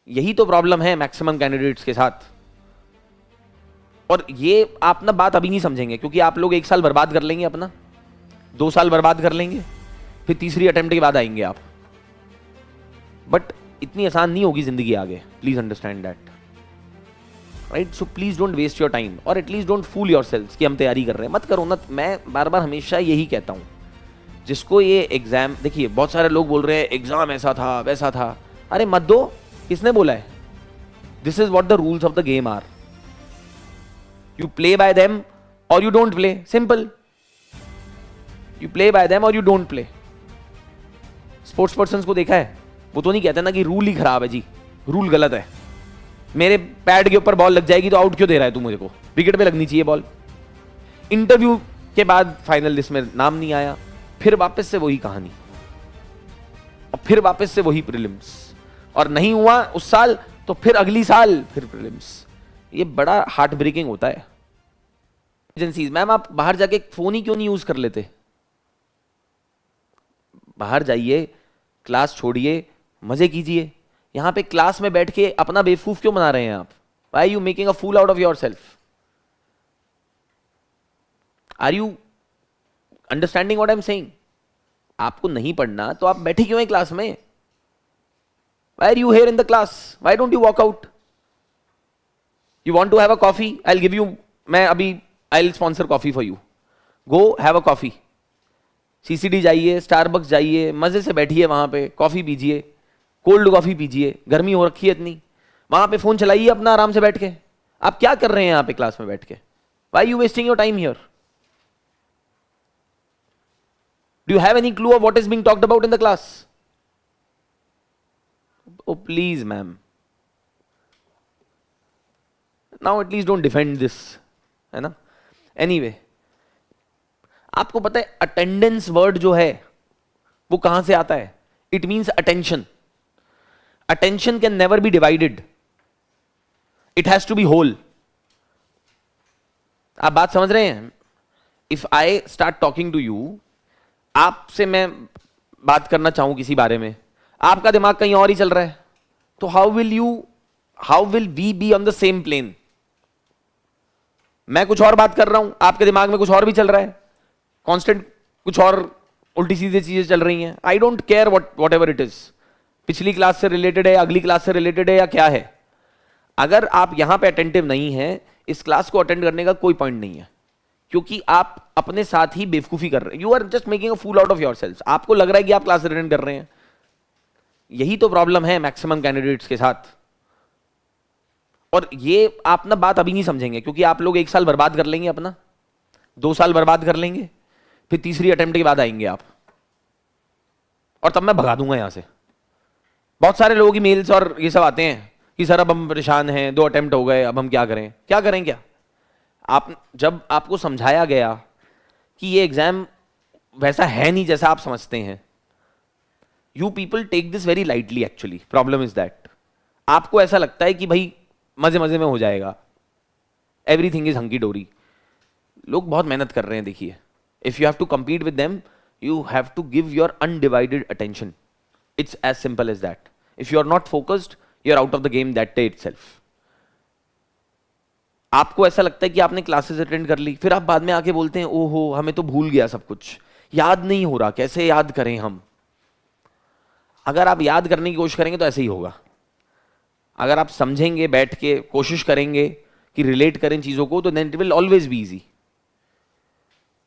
यही तो प्रॉब्लम है मैक्सिमम कैंडिडेट्स के साथ। और ये आप ना बात अभी नहीं समझेंगे, क्योंकि आप लोग 1 साल बर्बाद कर लेंगे अपना, 2 साल बर्बाद कर लेंगे, फिर तीसरी अटेम्प्ट के बाद आएंगे आप। बट इतनी आसान नहीं होगी जिंदगी आगे, please understand that, right? So please don't waste your time, और एटलीस्ट डोंट फूल योरसेल्व्स कि हम तैयारी कर रहे हैं। मत करो ना। मैं बार बार हमेशा यही कहता हूं, जिसको ये एग्जाम, देखिए बहुत सारे लोग बोल रहे हैं एग्जाम ऐसा था वैसा था। अरे मत दो, किसने बोला है? This is what the rules of the game are. You play by them or you don't play, simple. You play by them or you don't play. Sports person को देखा है, वो तो नहीं कहते ना कि रूल ही खराब है जी, रूल गलत है, मेरे पैड के ऊपर बॉल लग जाएगी तो आउट क्यों दे रहा है तू मुझे को, विकेट पे लगनी चाहिए बॉल। इंटरव्यू के बाद फाइनल लिस्ट में नाम नहीं आया, फिर वापस से वही कहानी, और फिर वापस से वही प्रीलिम्स, और नहीं हुआ उस साल तो फिर अगली साल फिर प्रीलिम्स। ये बड़ा हार्ट ब्रेकिंग होता है। एजेंसीज, मैम आप बाहर जाके फोन ही क्यों नहीं यूज कर लेते? बाहर जाइए, क्लास छोड़िए, मजे कीजिए। यहां पे क्लास में बैठ के अपना बेवकूफ क्यों बना रहे हैं आप? Why are you making a fool out of yourself? Are you understanding what I'm saying? आपको नहीं पढ़ना तो आप बैठे क्यों हैं क्लास में? Why are you here in the class? Why don't you walk out? You want to have a coffee? I'll give you, मैं अभी I'll sponsor coffee for you. Go have a coffee. CCD जाइए, Starbucks जाइए, मजे से बैठिए वहां पे, coffee पीजिए, कोल्ड कॉफी पीजिए, गर्मी हो रखी है इतनी, वहां पे फोन चलाइए अपना आराम से बैठ के। आप क्या कर रहे हैं यहाँ पे क्लास में बैठ के? Why are you wasting your time here? Do you have any clue of what is being talked about in the class? Oh please ma'am, now at least don't defend this, है ना? Anyway, आपको पता है attendance word जो है वो कहां से आता है? It means attention. Attention can never be divided, it has to be whole. आप बात समझ रहे हैं? If I start talking to you, आपसे मैं बात करना चाहूं किसी बारे में, आपका दिमाग कहीं और ही चल रहा है, तो how will we be on the same plane? मैं कुछ और बात कर रहा हूं, आपके दिमाग में कुछ और भी चल रहा है, कांस्टेंट कुछ और उल्टी सीधी चीजें चल रही हैं। I don't care what ever it is, पिछली क्लास से रिलेटेड है, अगली क्लास से रिलेटेड है या क्या है। अगर आप यहां पे अटेंटिव नहीं है, इस क्लास को अटेंड करने का कोई पॉइंट नहीं है, क्योंकि आप अपने साथ ही बेवकूफी कर रहे हैं। You are just making a fool out of yourself. आपको लग रहा है कि आप क्लास अटेंड कर रहे हैं। यही तो प्रॉब्लम है मैक्सिमम कैंडिडेट्स के साथ। और ये आप ना बात अभी नहीं समझेंगे, क्योंकि आप लोग 1 साल बर्बाद कर लेंगे अपना, 2 साल बर्बाद कर लेंगे, फिर तीसरी अटेम्प्ट के बाद आएंगे आप, और तब मैं भगा दूंगा यहां से। बहुत सारे लोगों की मेल्स और ये सब आते हैं कि सर अब हम परेशान हैं, 2 अटेम्प्ट हो गए, अब हम क्या करें? क्या करें क्या? जब आपको समझाया गया कि ये एग्जाम वैसा है नहीं जैसा आप समझते हैं, you people take this very lightly. Actually problem is that आपको ऐसा लगता है कि भाई मजे मजे में हो जाएगा, एवरीथिंग इज हंकी डोरी। लोग बहुत मेहनत कर रहे हैं, देखिए। If you have to compete with them, you have to give your undivided attention. It's as simple as that. If you are not focused, you are out of the game that day itself. आपको ऐसा लगता है कि आपने classes attend कर ली, फिर आप बाद में आके बोलते हैं ओहो हमें तो भूल गया सब कुछ, याद नहीं हो रहा, कैसे याद करें हम? अगर आप याद करने की कोशिश करेंगे तो ऐसे ही होगा। अगर आप समझेंगे, बैठ के कोशिश करेंगे कि रिलेट करें चीजों को, तो then it will always be easy.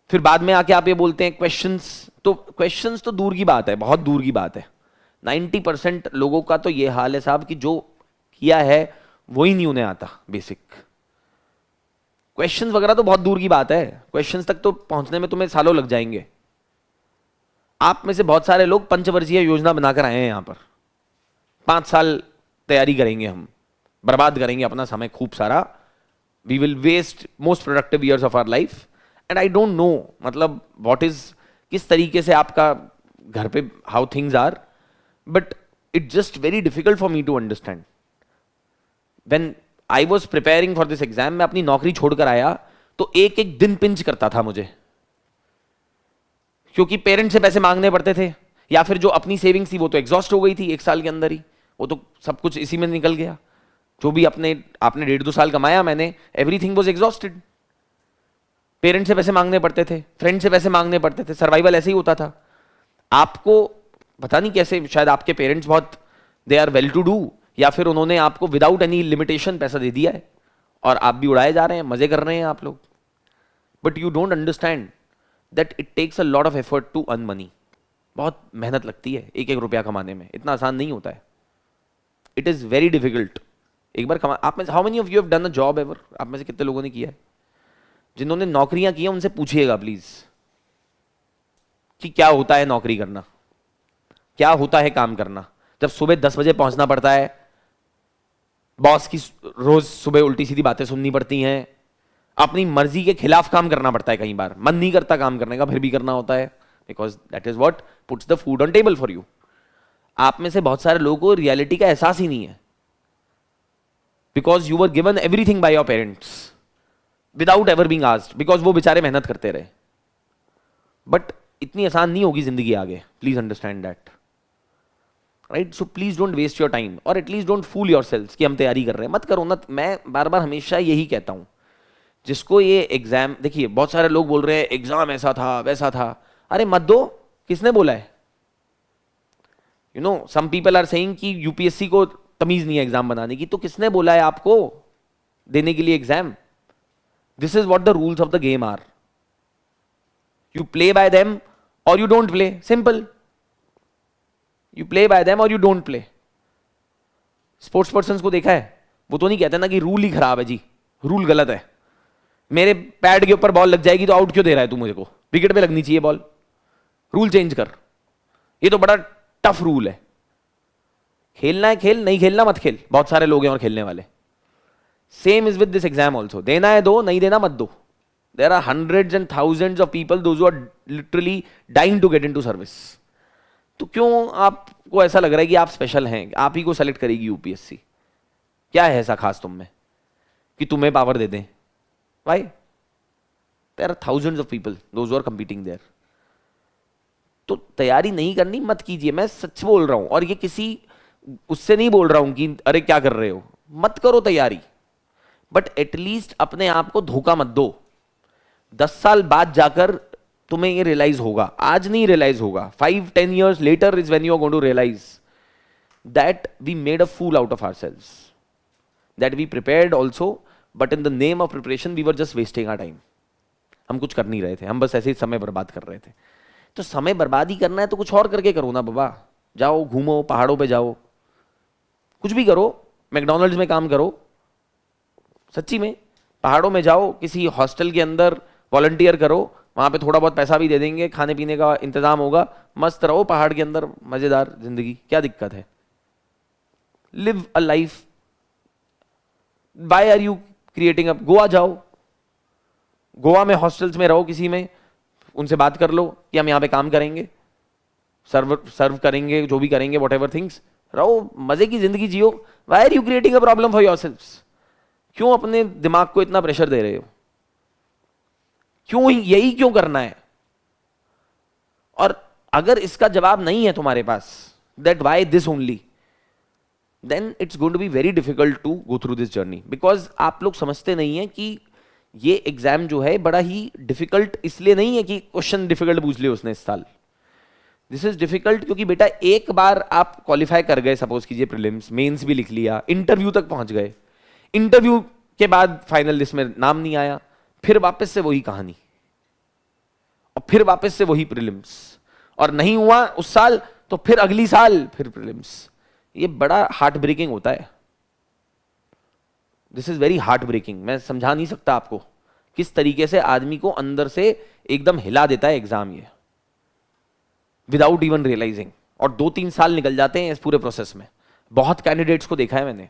फिर बाद में आके आप ये बोलते हैं क्वेश्चंस तो दूर की बात है, बहुत दूर की बात है। 90% लोगों का तो ये हाल है साहब कि जो किया है वो ही नहीं उन्हें आता। बेसिक क्वेश्चंस वगैरह तो बहुत दूर की बात है, क्वेश्चंस तक तो पहुंचने में तुम्हें सालों लग जाएंगे। आप में से बहुत सारे लोग पंचवर्षीय योजना बनाकर आए हैं यहां पर, 5 साल तैयारी करेंगे, हम बर्बाद करेंगे अपना समय खूब सारा। We will waste most productive years of our life. And I don't know मतलब व्हाट इज, किस तरीके से आपका घर पे how things are, but it just very difficult for me to understand. When I was preparing for this exam, मैं अपनी नौकरी छोड़कर आया तो एक एक दिन पिंच करता था मुझे, क्योंकि पेरेंट्स से पैसे मांगने पड़ते थे, या फिर जो अपनी सेविंग्स थी वो तो एग्जॉस्ट हो गई थी 1 साल के अंदर ही। वो तो सब कुछ इसी में निकल गया। जो भी आपने 1.5-2 साल कमाया, मैंने एवरीथिंग वाज एग्जॉस्टेड। पेरेंट्स से पैसे मांगने पड़ते थे, फ्रेंड से पैसे मांगने पड़ते थे, सर्वाइवल ऐसे ही होता था। आपको पता नहीं कैसे, शायद आपके पेरेंट्स बहुत they are well to do, या फिर उन्होंने आपको विदाउट एनी लिमिटेशन पैसा दे दिया है और आप भी उड़ाए जा रहे हैं, मजे कर रहे हैं आप लोग। But you don't understand that it takes a lot of effort to earn money. बहुत मेहनत लगती है एक एक रुपया कमाने में, इतना आसान नहीं होता है। It is very difficult. एक बार कमा, आप में how many of you have done a job ever? आप में से कितने लोगों ने किया है? जिन्होंने नौकरियां की हैं उनसे पूछिएगा प्लीज कि क्या होता है नौकरी करना, क्या होता है काम करना। जब सुबह 10 बजे पहुंचना पड़ता है, बॉस की रोज सुबह उल्टी सीधी बातें सुननी पड़ती हैं, अपनी मर्जी के खिलाफ काम करना पड़ता है, कई बार मन नहीं करता काम करने का, फिर भी करना होता है, because that is what puts the food on table for you. आप में से बहुत सारे लोगों को रियलिटी का एहसास ही नहीं है, because you were given everything by your parents without ever being asked, because वो बेचारे मेहनत करते रहे। बट इतनी आसान नहीं होगी जिंदगी आगे, please understand that, right? So please don't waste your time, और एटलीस्ट डोंट फूल योरसेल्व्स कि हम तैयारी कर रहे हैं। मत करो ना। मैं बार बार हमेशा यही कहता हूं, जिसको ये एग्जाम, देखिए बहुत सारे लोग बोल रहे हैं एग्जाम ऐसा था वैसा था, अरे मत दो, किसने बोला है? You know some people are saying कि यूपीएससी को तमीज नहीं है एग्जाम बनाने की, तो किसने बोला है आपको देने के लिए exam? This is what the rules of the game are, you play by them or you don't play, simple. You play by them or you don't play. Sports person को देखा है, वो तो नहीं कहते ना कि रूल ही खराब है जी, रूल गलत है, मेरे पैड के ऊपर बॉल लग जाएगी तो आउट क्यों दे रहा है तू मुझे को, विकेट पे लगनी चाहिए बॉल, रूल चेंज कर। ये तो बड़ा टफ रूल है। खेलना है खेल, नहीं खेलना मत खेल, बहुत सारे लोग हैं और खेलने वाले। Same is with this exam also, देना है दो, नहीं देना मत दो। There are hundreds and thousands of people those who are literally dying to get into service. तो क्यों आपको ऐसा लग रहा है कि आप स्पेशल हैं, आप ही को सेलेक्ट करेगी यूपीएससी? क्या है ऐसा खास तुम में कि तुम्हें पावर दे दें? Why? There are thousands of people, those who are competing there. तो तैयारी नहीं करनी मत कीजिए, मैं सच बोल रहा हूं। और ये किसी उससे नहीं बोल रहा हूं कि अरे क्या कर रहे हो, मत करो तैयारी, बट एटलीस्ट अपने आप को धोखा मत दो। 10 साल बाद जाकर तुम्हें ये रियलाइज होगा, आज नहीं रियलाइज होगा। 5-10 years later is when you are going to realize that we made a fool out of ourselves, that we prepared also, but in the name of preparation we were just wasting our time. हम कुछ कर नहीं रहे थे, हम बस ऐसे ही समय बर्बाद कर रहे थे। तो समय बर्बाद ही करना है तो कुछ और करके करो ना बाबा, जाओ घूमो, पहाड़ों पे जाओ, कुछ भी करो, मैकडॉनल्ड्स में काम करो, सच्ची में पहाड़ों में जाओ, किसी हॉस्टल के अंदर वॉलंटियर करो, वहां पे थोड़ा बहुत पैसा भी दे देंगे, खाने पीने का इंतजाम होगा, मस्त रहो पहाड़ के अंदर, मजेदार जिंदगी, क्या दिक्कत है? Live a life. Why are you creating up? Goa जाओ, गोवा में हॉस्टल्स में रहो, किसी में उनसे बात कर लो कि हम यहां पे काम करेंगे, सर्व करेंगे, जो भी करेंगे, वॉट एवर थिंग्स, रहो, मजे की जिंदगी जियो। Why are you creating a problem for yourselves? क्यों अपने दिमाग को इतना प्रेशर दे रहे हो? क्यों यही क्यों करना है? और अगर इसका जवाब नहीं है तुम्हारे पास, that why this only, then it's going to be very difficult to go through this journey, because आप लोग समझते नहीं हैं कि ये एग्जाम जो है बड़ा ही डिफिकल्ट इसलिए नहीं है कि क्वेश्चन डिफिकल्ट पूछ लिया उसने इस साल। दिस इज डिफिकल्ट क्योंकि बेटा एक बार आप क्वालिफाई कर गए, सपोज कीजिए प्रीलिम्स, मेंस भी लिख लिया, इंटरव्यू तक पहुंच गए, इंटरव्यू के बाद फाइनल लिस्ट में नाम नहीं आया, फिर वापस से वही कहानी, और फिर वापस से वही प्रीलिम्स, और नहीं हुआ उस साल तो फिर अगली साल फिर प्रीलिम्स। ये बड़ा हार्ट ब्रेकिंग होता है। This is very heart breaking. मैं समझा नहीं सकता आपको किस तरीके से आदमी को अंदर से एकदम हिला देता है एग्जाम ये, विदाउट इवन रियलाइजिंग। और 2-3 साल निकल जाते हैं इस पूरे प्रोसेस में। बहुत कैंडिडेट्स को देखा है मैंने,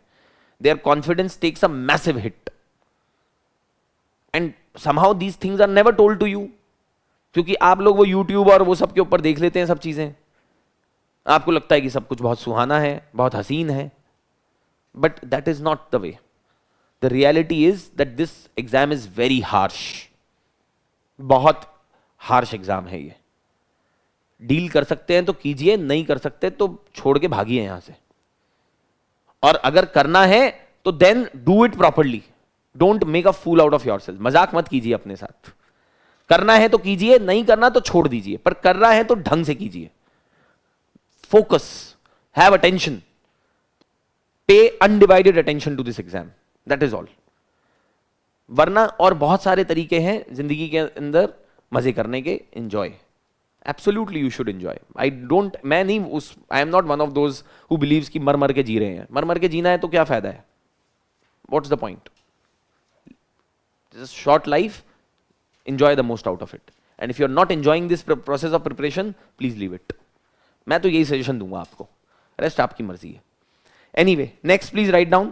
their confidence takes a massive hit, and somehow these things are never told to you, क्योंकि आप लोग वो यूट्यूब और वो सब के ऊपर देख लेते हैं सब चीजें, आपको लगता है कि सब कुछ बहुत सुहाना है, बहुत हसीन है, but that is not the way. The reality is that this exam is very harsh, बहुत हार्श एग्जाम है ये। डील कर सकते हैं तो कीजिए, नहीं कर सकते तो छोड़ के भागिए यहां से। और अगर करना है तो then do it properly, don't make a fool out of yourself. मजाक मत कीजिए अपने साथ। करना है तो कीजिए, नहीं करना तो छोड़ दीजिए, पर करना है तो ढंग से कीजिए। Focus, have attention, pay undivided attention to this exam, that is all. वरना और बहुत सारे तरीके हैं जिंदगी के अंदर मजे करने के। Enjoy, absolutely you should enjoy. I don't, मैं नहीं उस, I am not one of those who believes कि मर मर के जी रहे हैं। मर मर के जीना है तो क्या फायदा है? What's the point? Short life, enjoy the most out of it, and if you're not enjoying this process of preparation, please leave it. मैं तो यही सजेशन दूंगा आपको, रेस्ट आपकी मर्जी है। Anyway, next please write down.